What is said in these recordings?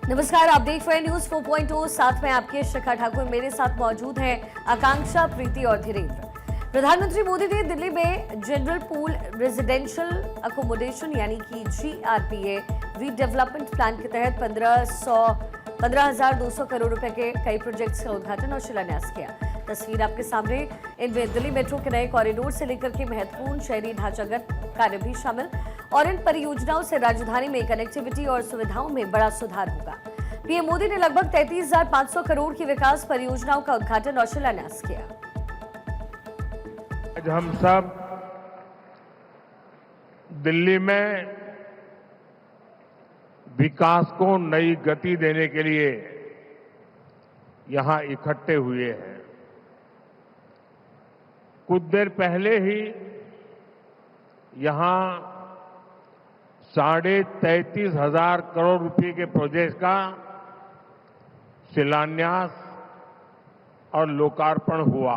नमस्कार, आप देख रहे हैं न्यूज 4.0। साथ में आपके शिखा ठाकुर, मेरे साथ मौजूद हैं आकांक्षा, प्रीति और धीरेन्द्र। प्रधानमंत्री मोदी ने दिल्ली में जनरल पूल रेजिडेंशियल अकोमोडेशन यानी कि GRPA रीडेवलपमेंट प्लान के तहत 15,200 करोड़ रुपए के कई प्रोजेक्ट्स का उद्घाटन और शिलान्यास किया। तस्वीर आपके सामने। इनमें दिल्ली मेट्रो के नए कॉरिडोर से लेकर के महत्वपूर्ण शहरी ढांचागत कार्य भी शामिल और इन परियोजनाओं से राजधानी में कनेक्टिविटी और सुविधाओं में बड़ा सुधार होगा। पीएम मोदी ने लगभग 33,500 करोड़ की विकास परियोजनाओं का उद्घाटन और शिलान्यास किया। आज हम सब दिल्ली में विकास को नई गति देने के लिए यहां इकट्ठे हुए हैं। कुछ देर पहले ही यहां 33,500 करोड़ रुपए के प्रोजेक्ट का शिलान्यास और लोकार्पण हुआ।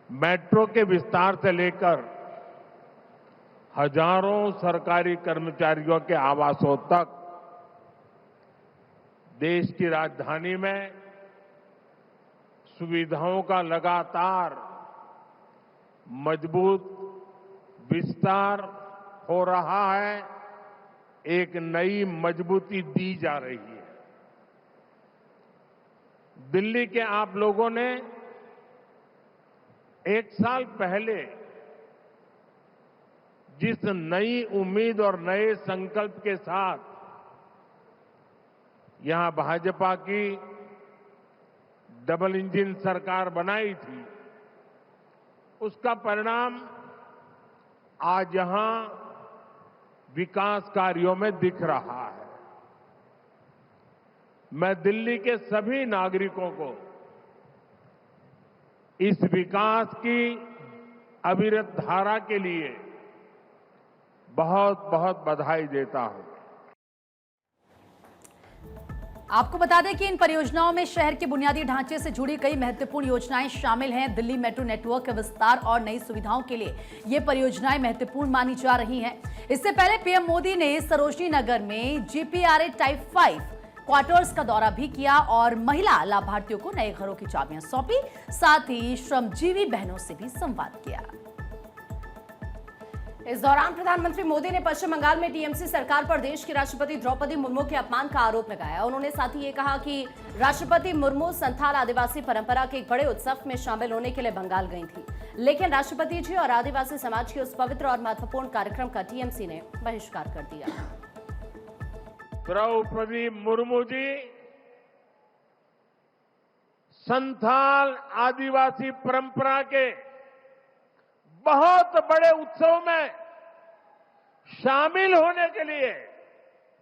मेट्रो के विस्तार से लेकर हजारों सरकारी कर्मचारियों के आवासों तक देश की राजधानी में सुविधाओं का लगातार मजबूत विस्तार हो रहा है। एक नई मजबूती दी जा रही है। दिल्ली के आप लोगों ने एक साल पहले जिस नई उम्मीद और नए संकल्प के साथ यहां भाजपा की डबल इंजन सरकार बनाई थी, उसका परिणाम आज यहां विकास कार्यों में दिख रहा है। मैं दिल्ली के सभी नागरिकों को इस विकास की अविरत धारा के लिए बहुत बहुत बधाई देता हूं। आपको बता दें कि इन परियोजनाओं में शहर के बुनियादी ढांचे से जुड़ी कई महत्वपूर्ण योजनाएं शामिल हैं। दिल्ली मेट्रो नेटवर्क के विस्तार और नई सुविधाओं के लिए ये परियोजनाएं महत्वपूर्ण मानी जा रही हैं। इससे पहले पीएम मोदी ने सरोजनी नगर में GPRA टाइप 5 क्वार्टर्स का दौरा भी किया और महिला लाभार्थियों को नए घरों की चाबियां सौंपी। साथ ही श्रमजीवी बहनों से भी संवाद किया। इस दौरान प्रधानमंत्री मोदी ने पश्चिम बंगाल में टीएमसी सरकार पर देश की राष्ट्रपति द्रौपदी मुर्मू के अपमान का आरोप लगाया। उन्होंने साथ ही ये कहा कि राष्ट्रपति मुर्मू संथाल आदिवासी परंपरा के एक बड़े उत्सव में शामिल होने के लिए बंगाल गई थी, लेकिन राष्ट्रपति जी और आदिवासी समाज के उस पवित्र और महत्वपूर्ण कार्यक्रम का टीएमसी ने बहिष्कार कर दिया। द्रौपदी मुर्मू जी संथाल आदिवासी परंपरा के बहुत बड़े उत्सव में शामिल होने के लिए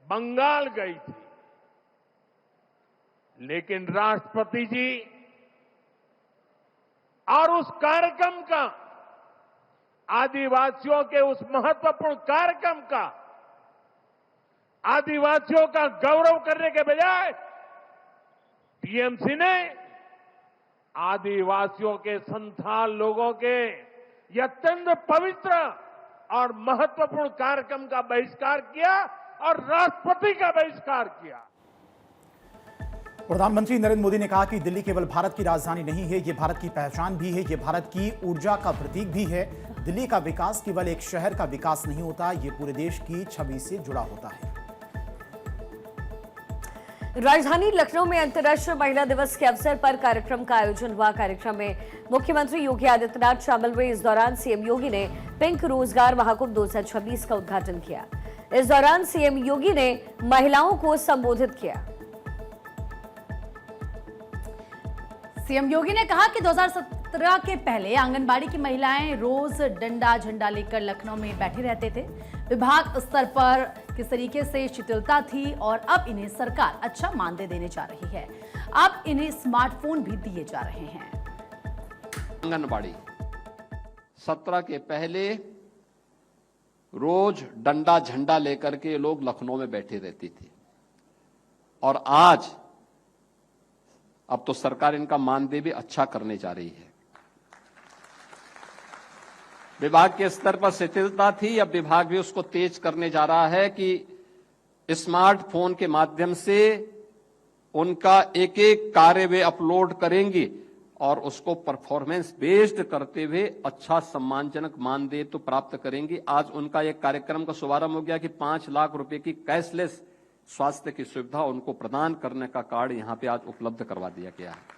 बंगाल गई थी, लेकिन राष्ट्रपति जी और उस कार्यक्रम का, आदिवासियों के उस महत्वपूर्ण कार्यक्रम का, आदिवासियों का गौरव करने के बजाय टीएमसी ने आदिवासियों के संथाल लोगों के अत्यंत पवित्र और महत्वपूर्ण कार्यक्रम का बहिष्कार किया और राष्ट्रपति का बहिष्कार किया। प्रधानमंत्री नरेंद्र मोदी ने कहा कि दिल्ली केवल भारत की राजधानी नहीं है, ये भारत की पहचान भी है, ये भारत की ऊर्जा का प्रतीक भी है। दिल्ली का विकास केवल एक शहर का विकास नहीं होता, ये पूरे देश की छवि से जुड़ा होता है। राजधानी लखनऊ में अंतर्राष्ट्रीय महिला दिवस के अवसर पर कार्यक्रम का आयोजन हुआ। कार्यक्रम में मुख्यमंत्री योगी आदित्यनाथ शामिल हुए। इस दौरान सीएम योगी ने पिंक रोजगार महाकुंभ 2026 का उद्घाटन किया। इस दौरान सीएम योगी ने महिलाओं को संबोधित किया। सीएम योगी ने कहा कि 2017 के पहले आंगनबाड़ी की महिलाएं रोज डंडा झंडा लेकर लखनऊ में बैठे रहते थे। विभाग स्तर पर किस तरीके से शिथिलता थी और अब इन्हें सरकार अच्छा मानदेय देने जा रही है। अब इन्हें स्मार्टफोन भी दिए जा रहे हैं। आंगनबाड़ी 17 के पहले रोज डंडा झंडा लेकर के लोग लखनऊ में बैठे रहती थी और आज अब तो सरकार इनका मानदेय भी अच्छा करने जा रही है। विभाग के स्तर पर शिथिलता थी, अब विभाग भी उसको तेज करने जा रहा है कि स्मार्टफोन के माध्यम से उनका एक एक कार्य वे अपलोड करेंगे और उसको परफॉर्मेंस बेस्ड करते हुए अच्छा सम्मानजनक मानदेय तो प्राप्त करेंगे। आज उनका एक कार्यक्रम का शुभारंभ हो गया कि 5 लाख रुपए की कैशलेस स्वास्थ्य की सुविधा उनको प्रदान करने का कार्ड यहां पे आज उपलब्ध करवा दिया गया है।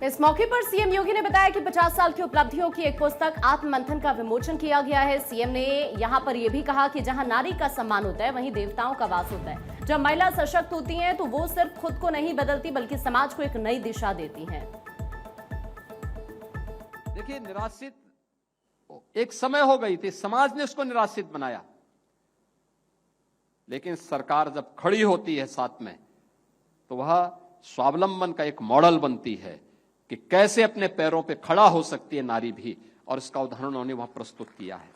इस मौके पर सीएम योगी ने बताया कि 50 साल की उपलब्धियों की एक पुस्तक आत्ममंथन का विमोचन किया गया है। सीएम ने यहां पर यह भी कहा कि जहां नारी का सम्मान होता है वहीं देवताओं का वास होता है। जब महिला सशक्त होती हैं तो वो सिर्फ खुद को नहीं बदलती बल्कि समाज को एक नई दिशा देती हैं। देखिए, निराश्रित एक समय हो गई थी, समाज ने उसको निराश्रित बनाया, लेकिन सरकार जब खड़ी होती है साथ में तो वह स्वावलंबन का एक मॉडल बनती है कि कैसे अपने पैरों पे खड़ा हो सकती है नारी भी, और इसका उदाहरण उन्होंने वहां प्रस्तुत किया है।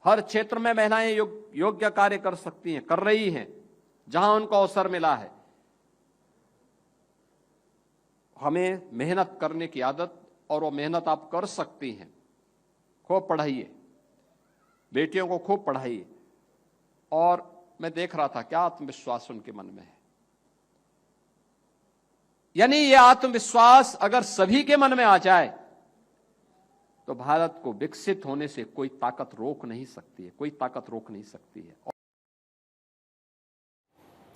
हर क्षेत्र में महिलाएं योग्य कार्य कर सकती हैं, कर रही हैं, जहां उनको अवसर मिला है। हमें मेहनत करने की आदत, और वो मेहनत आप कर सकती हैं। खूब पढ़ाइए, बेटियों को खूब पढ़ाइए। और मैं देख रहा था क्या आत्मविश्वास उनके मन में है। यानी यह आत्मविश्वास अगर सभी के मन में आ जाए तो भारत को विकसित होने से कोई ताकत रोक नहीं सकती है, कोई ताकत रोक नहीं सकती है।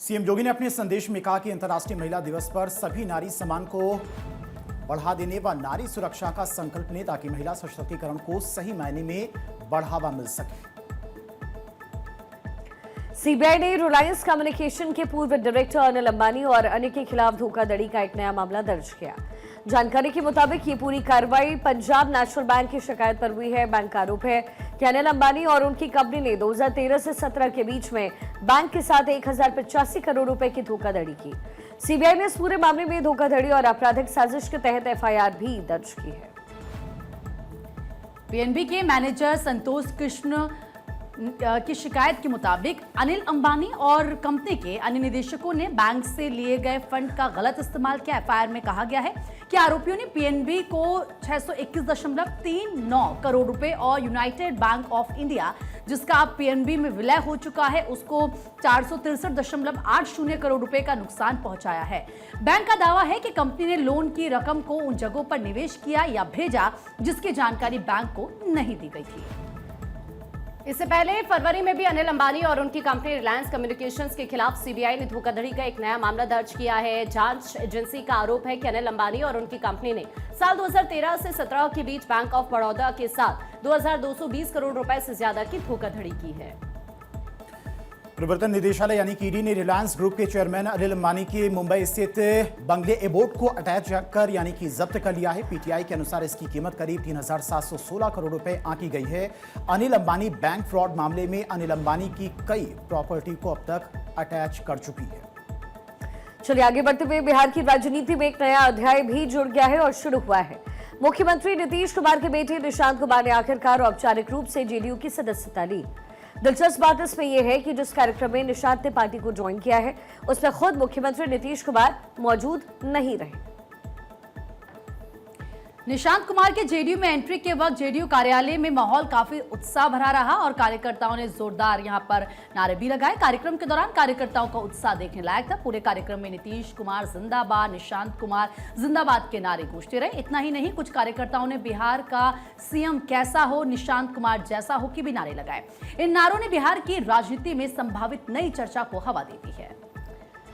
सीएम योगी ने अपने संदेश में कहा कि अंतर्राष्ट्रीय महिला दिवस पर सभी नारी सम्मान को बढ़ा देने व नारी सुरक्षा का संकल्प लें ताकि महिला सशक्तिकरण को सही मायने में बढ़ावा मिल सके। सीबीआई ने रिलायंस कम्युनिकेशन के पूर्व डायरेक्टर अनिल अंबानी और अन्य के खिलाफ धोखाधड़ी का एक नया मामला दर्ज किया। जानकारी के मुताबिक ये पूरी कार्रवाई पंजाब नेशनल बैंक की शिकायत पर हुई है। बैंक का आरोप है कि अनिल अंबानी और उनकी कंपनी ने 2013 से 17 के बीच में बैंक के साथ 1085 करोड़ रुपए की धोखाधड़ी की। सीबीआई ने इस पूरे मामले में धोखाधड़ी और आपराधिक साजिश के तहत एफआईआर भी दर्ज की है। पीएनबी के मैनेजर संतोष कृष्ण की शिकायत के मुताबिक अनिल अंबानी और कंपनी के अन्य निदेशकों ने बैंक से लिए गए फंड का गलत इस्तेमाल किया। एफआईआर में कहा गया है कि आरोपियों ने पीएनबी को 621.39 करोड़ रुपए और यूनाइटेड बैंक ऑफ इंडिया, जिसका अब पीएनबी में विलय हो चुका है, उसको 463.80 करोड़ रुपए का नुकसान पहुंचाया है। बैंक का दावा है कि कंपनी ने लोन की रकम को उन जगहों पर निवेश किया या भेजा जिसकी जानकारी बैंक को नहीं दी गई थी। इससे पहले फरवरी में भी अनिल अंबानी और उनकी कंपनी रिलायंस कम्युनिकेशंस के खिलाफ सीबीआई ने धोखाधड़ी का एक नया मामला दर्ज किया है। जांच एजेंसी का आरोप है कि अनिल अंबानी और उनकी कंपनी ने साल 2013 से 17 के बीच बैंक ऑफ बड़ौदा के साथ 2220 करोड़ रुपए से ज्यादा की धोखाधड़ी की है। प्रवर्तन निदेशालय यानी कि ईडी ने रिलायंस ग्रुप के चेयरमैन अनिल अंबानी के मुंबई स्थित बंगले एबोट को अटैच कर यानी कि जब्त कर लिया है। पीटीआई के अनुसार इसकी कीमत करीब 3716 करोड़ रुपए आंकी गई है। अनिल अंबानी बैंक फ्रॉड मामले में अनिल अंबानी की कई प्रॉपर्टी को अब तक अटैच कर चुकी है। चलिए आगे बढ़ते हुए बिहार की राजनीति में एक नया अध्याय भी जुड़ गया है और शुरू हुआ है। मुख्यमंत्री नीतीश कुमार के बेटे निशांत कुमार ने आखिरकार औपचारिक रूप से जेडीयू की सदस्यता ली। दिलचस्प बात इसमें यह है कि जिस कार्यक्रम में निशांत ने पार्टी को ज्वाइन किया है उसमें खुद मुख्यमंत्री नीतीश कुमार मौजूद नहीं रहे। निशांत कुमार के जेडीयू में एंट्री के वक्त जेडीयू कार्यालय में माहौल काफी उत्साह भरा रहा और कार्यकर्ताओं ने जोरदार यहां पर नारे भी लगाए। कार्यक्रम के दौरान कार्यकर्ताओं का उत्साह देखने लायक था। पूरे कार्यक्रम में नीतीश कुमार जिंदाबाद, निशांत कुमार जिंदाबाद के नारे गूंजते रहे। इतना ही नहीं, कुछ कार्यकर्ताओं ने बिहार का सीएम कैसा हो, निशांत कुमार जैसा हो की भी नारे लगाए। इन नारों ने बिहार की राजनीति में संभावित नई चर्चा को हवा दे दी है।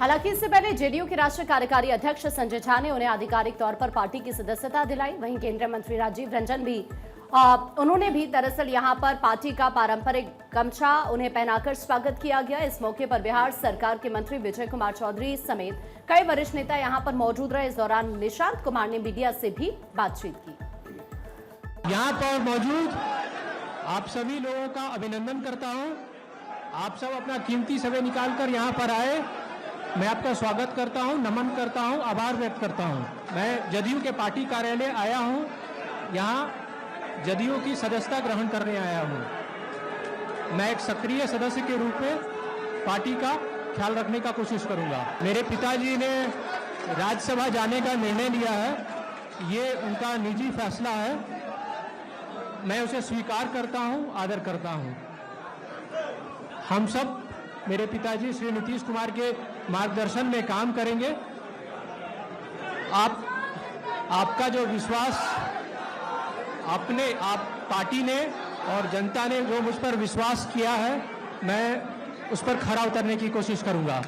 हालांकि इससे पहले जेडीयू के राष्ट्रीय कार्यकारी अध्यक्ष संजय झा ने उन्हें आधिकारिक तौर पर पार्टी की सदस्यता दिलाई। वहीं केंद्रीय मंत्री राजीव रंजन भी उन्होंने भी दरअसल यहां पर पार्टी का पारंपरिक गमछा उन्हें पहनाकर स्वागत किया गया। इस मौके पर बिहार सरकार के मंत्री विजय कुमार चौधरी समेत कई वरिष्ठ नेता यहां पर मौजूद रहे। इस दौरान निशांत कुमार ने मीडिया से भी बातचीत की। यहाँ पर मौजूद आप सभी लोगों का अभिनंदन करता हूँ। आप सब अपना कीमती समय निकालकर यहाँ पर आए। मैं आपका स्वागत करता हूं, नमन करता हूं, आभार व्यक्त करता हूं। मैं जदयू के पार्टी कार्यालय आया हूं, यहां जदयू की सदस्यता ग्रहण करने आया हूं। मैं एक सक्रिय सदस्य के रूप में पार्टी का ख्याल रखने का कोशिश करूंगा। मेरे पिताजी ने राज्यसभा जाने का निर्णय लिया है, ये उनका निजी फैसला है। मैं उसे स्वीकार करता हूं, आदर करता हूं। हम सब मेरे पिताजी श्री नीतीश कुमार के मार्गदर्शन में काम करेंगे। आपका जो विश्वास आप पार्टी ने और जनता ने जो मुझ पर विश्वास किया है, मैं उस पर खरा उतरने की कोशिश करूंगा।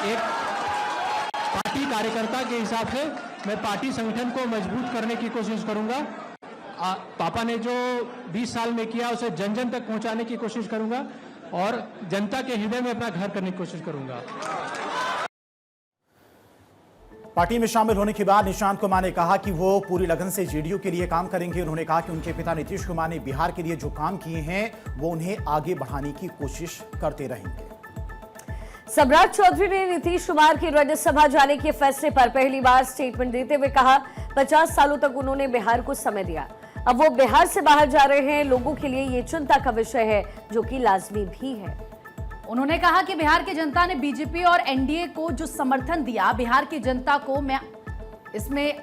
एक पार्टी कार्यकर्ता के हिसाब से मैं पार्टी संगठन को मजबूत करने की कोशिश करूंगा। पापा ने जो 20 साल में किया उसे जन जन तक पहुंचाने की कोशिश करूंगा और जनता के हृदय में अपना घर करने की कोशिश करूंगा। पार्टी में शामिल होने के बाद निशांत कुमार ने कहा कि वो पूरी लगन से जेडीयू के लिए काम करेंगे। उन्होंने कहा कि उनके पिता नीतीश कुमार ने बिहार के लिए जो काम किए हैं वो उन्हें आगे बढ़ाने की कोशिश करते रहेंगे। सम्राट चौधरी ने नीतीश कुमार के राज्यसभा जाने के फैसले पर पहली बार स्टेटमेंट देते हुए कहा, 50 सालों तक उन्होंने बिहार को समय दिया, अब वो बिहार से बाहर जा रहे हैं। लोगों के लिए ये चिंता का विषय है, जो कि लाजमी भी है। उन्होंने कहा कि बिहार की जनता ने बीजेपी और एनडीए को जो समर्थन दिया, बिहार की जनता को मैं इसमें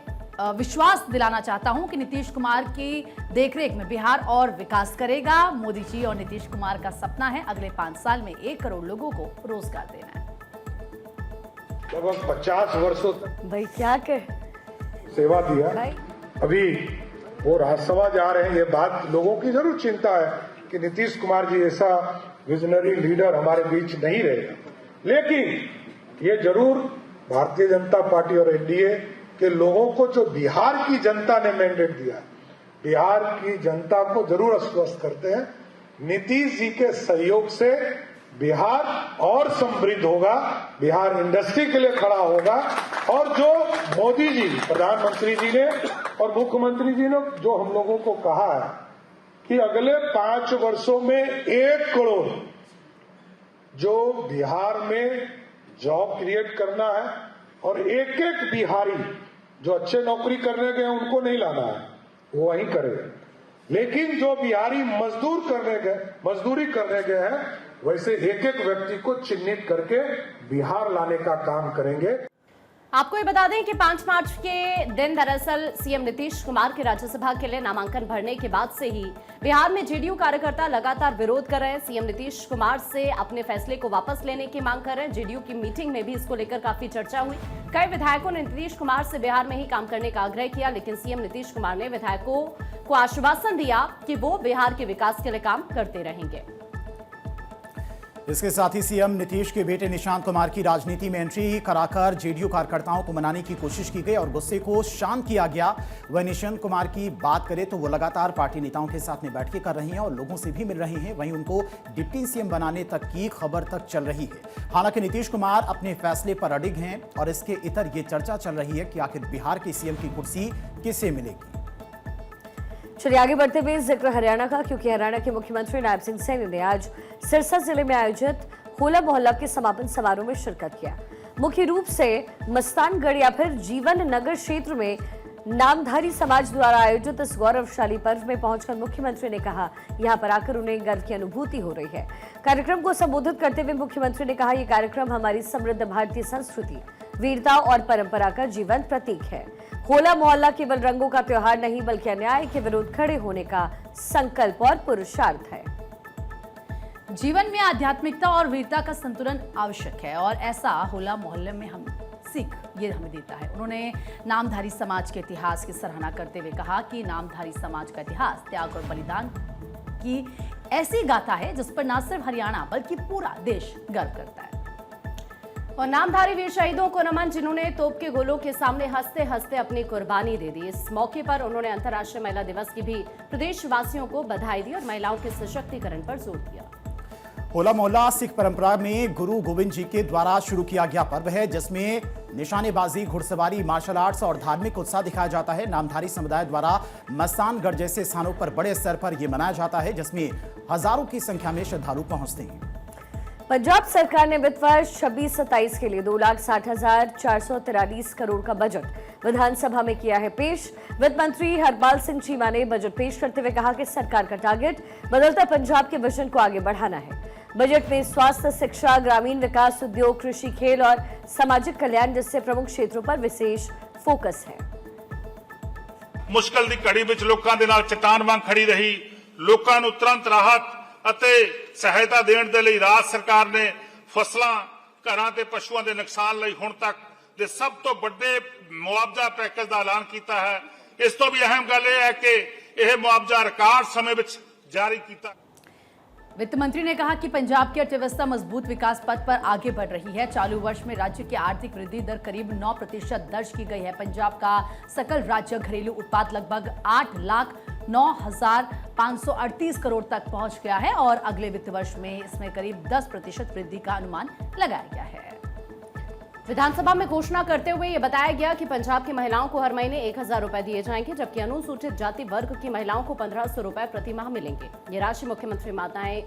विश्वास दिलाना चाहता हूं कि नीतीश कुमार की देखरेख में बिहार और विकास करेगा। मोदी जी और नीतीश कुमार का सपना है अगले 5 साल में 1 करोड़ लोगों को रोजगार देना है। लगभग 50 वर्षों तक भाई क्या कह सेवा दिया, भाई अभी वो राज्यसभा जा रहे हैं। ये बात लोगों की जरूर चिंता है कि नीतीश कुमार जी ऐसा विजनरी लीडर हमारे बीच नहीं रहेगा, लेकिन ये जरूर भारतीय जनता पार्टी और एनडीए के लोगों को जो बिहार की जनता ने मैंडेट दिया, बिहार की जनता को जरूर आश्वस्त करते हैं। नीतीश जी के सहयोग से बिहार और समृद्ध होगा, बिहार इंडस्ट्री के लिए खड़ा होगा और जो मोदी जी, प्रधानमंत्री जी ने और मुख्यमंत्री जी ने जो हम लोगों को कहा है कि अगले 5 वर्षों में 1 करोड़ जो बिहार में जॉब क्रिएट करना है और एक एक बिहारी जो अच्छे नौकरी करने गए उनको नहीं लाना है, वो वहीं करेगा। लेकिन जो बिहारी मजदूरी करने गए हैं, वैसे एक एक व्यक्ति को चिन्हित करके बिहार लाने का काम करेंगे। आपको ये बता दें कि 5 मार्च के दिन दरअसल सीएम नीतीश कुमार के राज्यसभा के लिए नामांकन भरने के बाद से ही बिहार में जेडीयू कार्यकर्ता लगातार विरोध कर रहे हैं। सीएम नीतीश कुमार से अपने फैसले को वापस लेने की मांग कर रहे हैं। जेडीयू की मीटिंग में भी इसको लेकर काफी चर्चा हुई। कई विधायकों ने नीतीश कुमार से बिहार में ही काम करने का आग्रह किया, लेकिन सीएम नीतीश कुमार ने विधायकों को आश्वासन दिया कि वो बिहार के विकास के लिए काम करते रहेंगे। इसके साथ ही सीएम नीतीश के बेटे निशांत कुमार की राजनीति में एंट्री कराकर जेडीयू कार्यकर्ताओं को मनाने की कोशिश की गई और गुस्से को शांत किया गया। वह निशांत कुमार की बात करें तो वो लगातार पार्टी नेताओं के साथ में बैठकें कर रही हैं और लोगों से भी मिल रही हैं। वहीं उनको डिप्टी सीएम बनाने तक की खबर तक चल रही है। हालांकि नीतीश कुमार अपने फैसले पर अडिग हैं और इसके इतर ये चर्चा चल रही है कि आखिर बिहार की सीएम की कुर्सी किसे मिलेगी। चलिए आगे बढ़ते हुए जिक्र हरियाणा का, क्योंकि हरियाणा के मुख्यमंत्री नायब सिंह सैनी ने आज सिरसा जिले में आयोजित होला मोहल्ला के समापन समारोह में शिरकत किया। मुख्य रूप से मस्तानगढ़ या फिर जीवन नगर क्षेत्र में नामधारी समाज द्वारा आयोजित इस गौरवशाली पर्व में पहुंचकर मुख्यमंत्री ने कहा, यहां पर आकर उन्हें गर्व की अनुभूति हो रही है। कार्यक्रम को संबोधित करते हुए मुख्यमंत्री ने कहा, यह कार्यक्रम हमारी समृद्ध भारतीय संस्कृति, वीरता और परंपरा का जीवंत प्रतीक है। होला मोहल्ला केवल रंगों का त्योहार नहीं, बल्कि अन्याय के विरुद्ध खड़े होने का संकल्प और पुरुषार्थ है। जीवन में आध्यात्मिकता और वीरता का संतुलन आवश्यक है और ऐसा होला मोहल्ले में हम सीख ये हमें देता है। उन्होंने नामधारी समाज के इतिहास की सराहना करते हुए कहा कि नामधारी समाज का इतिहास त्याग और बलिदान की ऐसी गाथा है जिस पर न सिर्फ हरियाणा बल्कि पूरा देश गर्व करता है। और नामधारी वीर शहीदों को नमन, जिन्होंने तोप के गोलों के सामने हंसते हंसते अपनी कुर्बानी दे दी। इस मौके पर उन्होंने अंतर्राष्ट्रीय महिला दिवस की भी प्रदेशवासियों को बधाई दी और महिलाओं के सशक्तिकरण पर जोर दिया। होला मोहल्ला सिख परंपरा में गुरु गोविंद जी के द्वारा शुरू किया गया पर्व है, जिसमें निशानेबाजी, घुड़सवारी, मार्शल आर्ट्स और धार्मिक उत्साह दिखाया जाता है। नामधारी समुदाय द्वारा मस्तानगढ़ जैसे स्थानों पर बड़े स्तर पर यह मनाया जाता है, जिसमें हजारों की संख्या में श्रद्धालु पहुंचते हैं। पंजाब सरकार ने वित्त वर्ष 26-27 के लिए 2,60,443 करोड़ का बजट विधानसभा में किया है पेश। वित्त मंत्री हरपाल सिंह चीमा ने बजट पेश करते हुए कहा कि सरकार का टारगेट बदलता पंजाब के विजन को आगे बढ़ाना है। बजट में स्वास्थ्य, शिक्षा, ग्रामीण विकास, उद्योग, कृषि, खेल और सामाजिक कल्याण जैसे प्रमुख क्षेत्रों पर विशेष फोकस है। मुश्किल दी घड़ी विच लोकां दे नाल चट्टान वांग खड़ी रही, लोकां नूं तुरंत राहत ਅਤੇ ਸਹਾਇਤਾ ਦੇਣ ਦੇ ਲਈ ਰਾਜ ਸਰਕਾਰ ਨੇ ਫਸਲਾਂ ਘਰਾਂ ਤੇ ਪਸ਼ੂਆਂ ਦੇ ਨੁਕਸਾਨ ਲਈ ਹੁਣ ਤੱਕ ਦੇ ਸਭ ਤੋਂ ਵੱਡੇ ਮੁਆਵਜ਼ਾ ਪੈਕੇਜ ਦਾ ਐਲਾਨ ਕੀਤਾ ਹੈ। ਇਸ ਤੋਂ ਵੀ ਅਹਿਮ ਗੱਲ ਇਹ ਹੈ ਕਿ ਇਹ ਮੁਆਵਜ਼ਾ ਰਿਕਾर्ड समय ਵਿੱਚ जारी ਕੀਤਾ। वित्त मंत्री ने कहा कि पंजाब की अर्थव्यवस्था मजबूत विकास पथ पर आगे बढ़ रही है। चालू वर्ष में राज्य की आर्थिक वृद्धि दर करीब 9% दर्ज की गई है। पंजाब का सकल राज्य घरेलू उत्पाद लगभग 8,09,538 करोड़ तक पहुंच गया है और अगले वित्त वर्ष में इसमें करीब 10% वृद्धि का अनुमान लगाया गया है। विधानसभा में घोषणा करते हुए ये बताया गया कि पंजाब की महिलाओं को हर महीने 1,000 रुपए दिए जाएंगे, जबकि अनुसूचित जाति वर्ग की महिलाओं को 1,500 रुपए प्रति माह मिलेंगे। ये राशि मुख्यमंत्री माताएं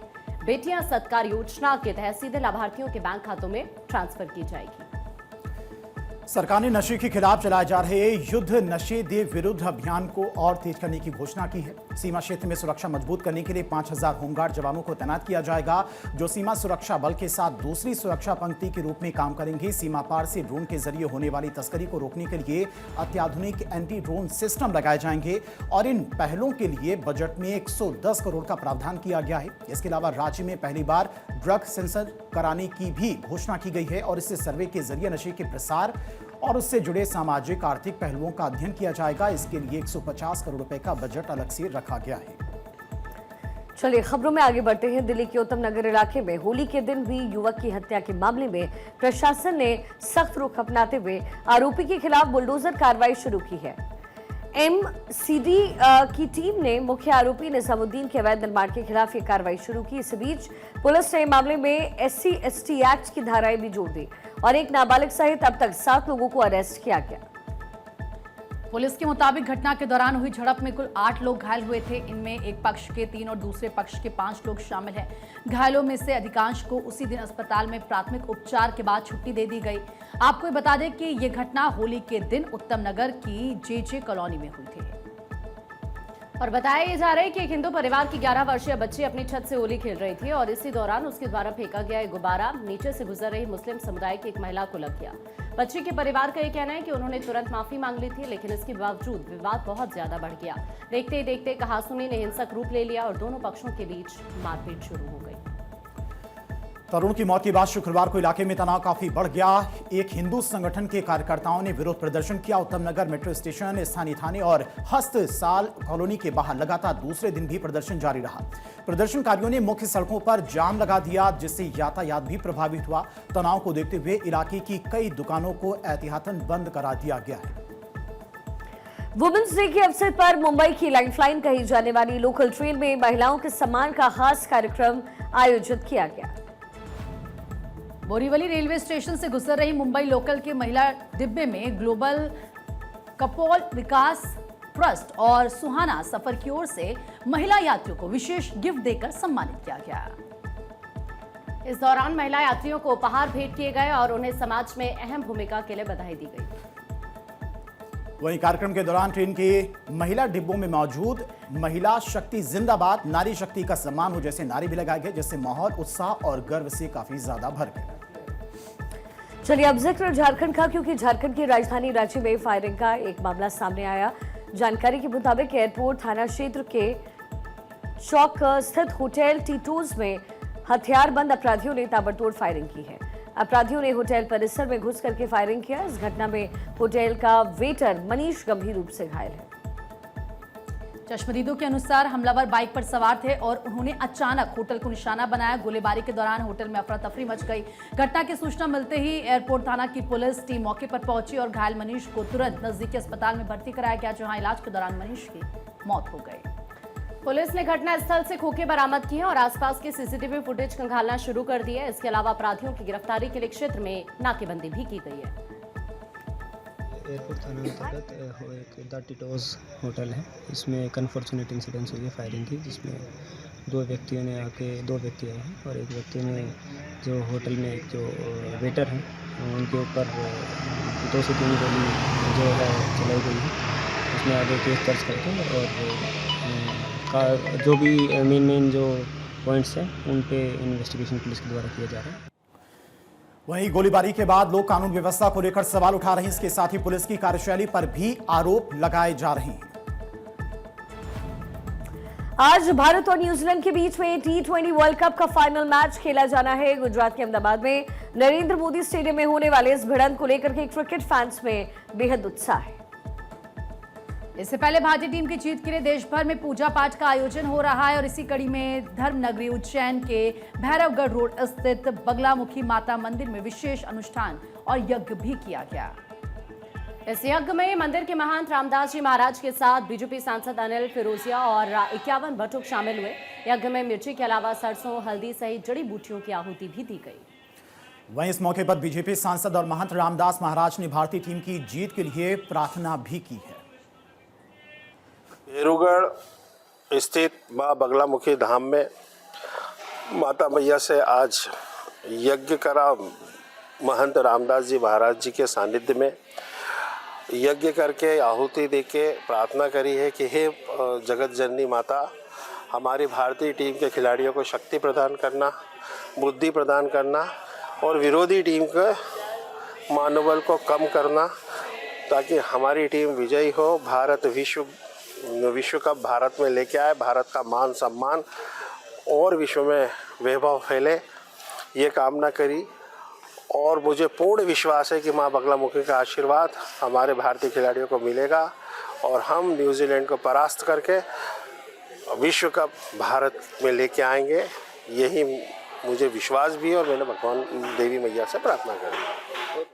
बेटियां सत्कार योजना के तहत सीधे लाभार्थियों के बैंक खातों में ट्रांसफर की जाएगी। सरकार ने नशे के खिलाफ चलाए जा रहे युद्ध नशे दे विरुद्ध अभियान को और तेज करने की घोषणा की है। सीमा क्षेत्र में सुरक्षा मजबूत करने के लिए 5,000 होमगार्ड जवानों को तैनात किया जाएगा, जो सीमा सुरक्षा बल के साथ दूसरी सुरक्षा पंक्ति के रूप में काम करेंगे। सीमा पार से ड्रोन के जरिए होने वाली तस्करी को रोकने के लिए अत्याधुनिक एंटी ड्रोन सिस्टम लगाए जाएंगे और इन पहलों के लिए बजट में 110 करोड़ का प्रावधान किया गया है। इसके अलावा राज्य में पहली बार ड्रग सेंसर कराने की भी घोषणा की गई है और इससे सर्वे के जरिए नशे के प्रसार और उससे जुड़े सामाजिक आर्थिक पहलुओं का अध्ययन किया जाएगा। इसके लिए 150 करोड़ रुपए का बजट अलग से रखा गया है। चलिए खबरों में आगे बढ़ते हैं। दिल्ली के उत्तम नगर इलाके में होली के दिन हुई युवक की हत्या के मामले में प्रशासन ने सख्त रुख अपनाते हुए आरोपी के खिलाफ बुलडोजर कार्रवाई शुरू की है। एमसीडी की टीम ने मुख्य आरोपी निजामुद्दीन के अवैध निर्माण के खिलाफ ये कार्रवाई शुरू की। इस बीच पुलिस ने मामले में SC/ST एक्ट की धाराएं भी जोड़ दी और एक नाबालिग सहित अब तक 7 लोगों को अरेस्ट किया गया। पुलिस के मुताबिक घटना के दौरान हुई झड़प में कुल 8 लोग घायल हुए थे। इनमें एक पक्ष के 3 और दूसरे पक्ष के 5 लोग शामिल हैं। घायलों में से अधिकांश को उसी दिन अस्पताल में प्राथमिक उपचार के बाद छुट्टी दे दी गई। आपको बता दें कि ये घटना होली के दिन उत्तम नगर की JJ कॉलोनी में हुई थी। और बताया ये जा रहा है कि एक हिंदू परिवार की 11 वर्षीय बच्ची अपनी छत से होली खेल रही थी और इसी दौरान उसके द्वारा फेंका गया एक गुब्बारा नीचे से गुजर रही मुस्लिम समुदाय की एक महिला को लग गया। बच्ची के परिवार का ये कहना है कि उन्होंने तुरंत माफी मांग ली थी, लेकिन इसके बावजूद विवाद बहुत ज्यादा बढ़ गया। देखते ही देखते कहासुनी ने हिंसक रूप ले लिया और दोनों पक्षों के बीच मारपीट शुरू हो गई। तरुण की मौत के बाद शुक्रवार को इलाके में तनाव काफी बढ़ गया। एक हिंदू संगठन के कार्यकर्ताओं ने विरोध प्रदर्शन किया। उत्तम नगर मेट्रो स्टेशन, स्थानीय थाने और हस्त साल कॉलोनी के बाहर लगातार दूसरे दिन भी प्रदर्शन जारी रहा। प्रदर्शनकारियों ने मुख्य सड़कों पर जाम लगा दिया, जिससे यातायात भी प्रभावित हुआ। तनाव को देखते हुए इलाके की कई दुकानों को एहतियातन बंद करा दिया गया है। वुमेन्स डे के अवसर पर मुंबई की लाइफलाइन कही जाने वाली लोकल ट्रेन में महिलाओं के सम्मान का खास कार्यक्रम आयोजित किया गया। बोरीवली रेलवे स्टेशन से गुजर रही मुंबई लोकल के महिला डिब्बे में ग्लोबल कपोल विकास ट्रस्ट और सुहाना सफर की ओर से महिला यात्रियों को विशेष गिफ्ट देकर सम्मानित किया गया। इस दौरान महिला यात्रियों को उपहार भेंट किए गए और उन्हें समाज में अहम भूमिका के लिए बधाई दी गई। वहीं कार्यक्रम के दौरान ट्रेन के महिला डिब्बों में मौजूद महिला शक्ति जिंदाबाद, नारी शक्ति का सम्मान हो जैसे नारे भी लगाए गए, जिससे माहौल उत्साह और गर्व से काफी ज्यादा भर गया। चलिए अब जिक्र झारखंड का, क्योंकि झारखंड की राजधानी रांची में फायरिंग का एक मामला सामने आया। जानकारी के मुताबिक एयरपोर्ट थाना क्षेत्र के चौक स्थित होटल टीटूज में हथियारबंद अपराधियों ने ताबड़तोड़ फायरिंग की है। अपराधियों ने होटल परिसर में घुस करके फायरिंग किया। इस घटना में होटल का वेटर मनीष गंभीर रूप से घायल है। चश्मदीदों के अनुसार हमलावर बाइक पर सवार थे और उन्होंने अचानक होटल को निशाना बनाया। गोलीबारी के दौरान होटल में अफरा तफरी मच गई। घटना की सूचना मिलते ही एयरपोर्ट थाना की पुलिस टीम मौके पर पहुंची और घायल मनीष को तुरंत नजदीकी अस्पताल में भर्ती कराया गया, जहां इलाज के दौरान मनीष की मौत हो गई। पुलिस ने घटनास्थल से खोखे बरामद किए और आसपास के CCTV फुटेज खंगालना शुरू कर दिया है। इसके अलावा अपराधियों की गिरफ्तारी के लिए क्षेत्र में नाकेबंदी भी की गई है। एयरपोर्ट थाना अंतर्गत एक द टिटोज होटल है, इसमें एक अनफॉर्चुनेट इंसिडेंस हुई है फायरिंग की, जिसमें दो व्यक्ति आए हैं और एक व्यक्ति ने जो होटल में एक जो वेटर हैं उनके ऊपर 2 से 3 गोली जो है चलाई गई है। उसमें आगे केस दर्ज करके और जो भी मेन जो पॉइंट्स हैं उन पे इन्वेस्टिगेशन पुलिस के द्वारा किया जा रहा है। वहीं गोलीबारी के बाद लोग कानून व्यवस्था को लेकर सवाल उठा रहे हैं। इसके साथ ही पुलिस की कार्यशैली पर भी आरोप लगाए जा रहे हैं। आज भारत और न्यूजीलैंड के बीच में T20 वर्ल्ड कप का फाइनल मैच खेला जाना है। गुजरात के अहमदाबाद में नरेंद्र मोदी स्टेडियम में होने वाले इस भिड़ंत को लेकर के क्रिकेट फैंस में बेहद उत्साह है। इससे पहले भारतीय टीम की जीत के लिए देश भर में पूजा पाठ का आयोजन हो रहा है और इसी कड़ी में धर्म नगरी उज्जैन के भैरवगढ़ रोड स्थित बगलामुखी माता मंदिर में विशेष अनुष्ठान और यज्ञ भी किया गया। इस यज्ञ में मंदिर के महंत रामदास जी महाराज के साथ बीजेपी सांसद अनिल फिरोजिया और 51 बटुक शामिल हुए। यज्ञ में मिर्ची के अलावा सरसों, हल्दी सहित जड़ी बूटियों की आहुति भी दी गई। वहीं इस मौके पर बीजेपी सांसद और महंत रामदास महाराज ने भारतीय टीम की जीत के लिए प्रार्थना भी की है। भैरवगढ़ स्थित मां बगलामुखी धाम में माता मैया से आज यज्ञ करा। महंत रामदास जी महाराज जी के सानिध्य में यज्ञ करके आहुति देके प्रार्थना करी है कि हे जगत जननी माता, हमारी भारतीय टीम के खिलाड़ियों को शक्ति प्रदान करना, बुद्धि प्रदान करना और विरोधी टीम के मनोबल को कम करना, ताकि हमारी टीम विजयी हो, भारत विश्व कप भारत में लेके आए, भारत का मान सम्मान और विश्व में वैभव फैले, ये कामना करी। और मुझे पूर्ण विश्वास है कि मां बगलामुखी का आशीर्वाद हमारे भारतीय खिलाड़ियों को मिलेगा और हम न्यूजीलैंड को परास्त करके विश्व कप भारत में लेके आएंगे। यही मुझे विश्वास भी है और मैंने भगवान देवी मैया से प्रार्थना करी।